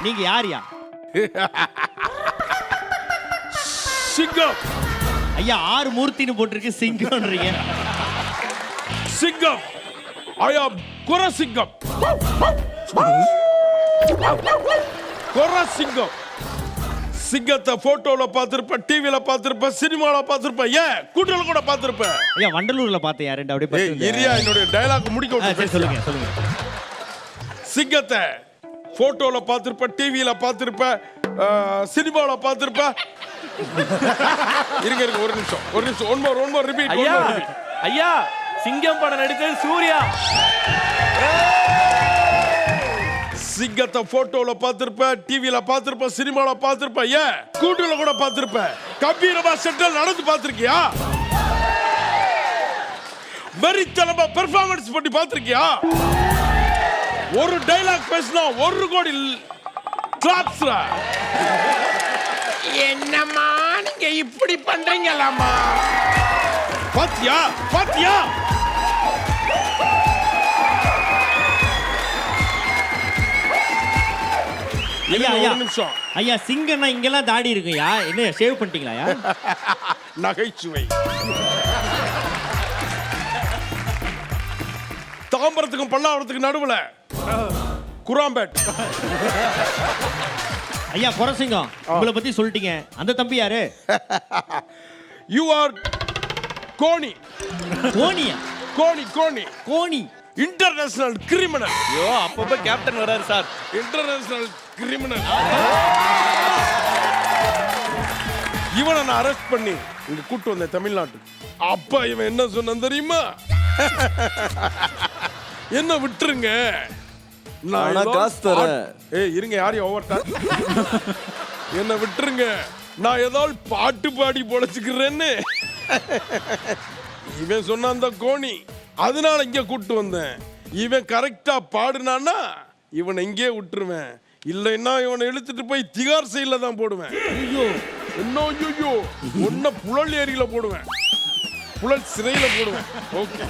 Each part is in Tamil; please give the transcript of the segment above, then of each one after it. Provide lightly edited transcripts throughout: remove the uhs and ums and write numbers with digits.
நீங்க யாரியா? சிங்கம். ஐயா 6 மூர்த்தின்னு போட்டிருக்கு, சிங்கம்ன்றீங்க. சிங்கம். I am குரசிங்கம். குரசிங்கம். சிங்கத்தை போட்டோல பார்த்திருப்ப, டிவில பார்த்திருப்ப, சினிமால பார்த்திருப்ப, ஏன் கூட்டல கூட பார்த்திருப்ப. ஐயா வண்டலூர்ல பார்த்தேன் யார் ரெண்டு அப்படியே பார்த்து. ஏரியா என்னோட டயலாக் முடிக்க விட்டு சொல்லுங்க சொல்லுங்க. சிங்கத்தை போட்டோல பார்த்திருப்ப, டிவில பார்த்திருப்ப, சினிமால பார்த்திருப்ப. இருங்க இருங்க ஒரு நிமிஷம் ஒன் மோர் ரிப்பீட். ஐயா ஐயா சிங்கம் படம் நடிச்சது சூர்யா. சிங்கத்தை போட்டோல பார்த்திருப்ப, டிவில பார்த்திருப்ப, சினிமால பார்த்திருப்ப, ஏன் கூட்டுல கூட பார்த்திருப்ப. கம்பீரமா செட்டில் நடந்து பார்த்திருக்கியா? வெறித்தனமா பெர்ஃபார்மன்ஸ் பண்ணி பார்த்திருக்கியா? ஒரு டயலாக் பேசினா 1 கோடி கிளாப்ஸ். என்னம்மா நீங்க இப்படி பண்றீங்களாமா? பாத்தியா பாத்தியா? ஐயா ஐயா ஒரு நிமிஷம். ஐயா சிங்கம்னா இங்கெல்லாம் தாடி இருக்குயா, என்ன ஷேவ் பண்ணிட்டீங்களா? நகைச்சுவை. தாம்பரத்துக்கும் பல்லாவரத்துக்கும் நடுவுல குராம்பேட். ஐயா குரசிங்கம், உங்களை பத்தி சொல்லிட்டீங்க. அந்த தம்பி யாரு? யூ ஆர் கோணி. கோணியா? கோணி கோணி கோணி இன்டர்நேஷனல் கிரிமினல். ஐயோ அப்பப்ப கேப்டன் வராரு சார். International criminal. இவனை நான் அரெஸ்ட் பண்ணி இங்க கூட்டு வந்தேன் தமிழ்நாட்டுக்கு. அப்ப இவன் என்ன சொன்ன தெரியுமா? என்ன விட்டுருங்க, நான் காசு தரேன். ஏய் இருங்க, யாரையும் ஓவர்டா. என்ன விட்டுருங்க, நான் ஏதாவது பாட்டு பாடி பொழைச்சுக்கிறேன்னு இவன் சொன்ன அந்த கோணி. அதனால இங்க கூட்டு வந்தேன். இவன் கரெக்டா பாடுனான்னா இவனை இங்கே விட்டுருவேன், இல்லைன்னா இவனை இழுத்துட்டு போய் திகார் சைடுல தான் போடுவேன். ஐயோ என்ன ஐயோ, ஒன்ன புழல் ஏரியில போடுவேன், புழல் சிறையில போடுவேன். ஓகே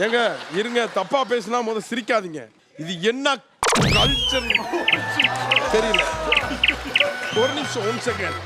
ஏங்க இருங்க, தப்பா பேசினா முத சிரிக்காதீங்க. இது என்ன கல்ச்சர் தெரியல. ஒரு நிமிஷம், 1 செகண்ட்.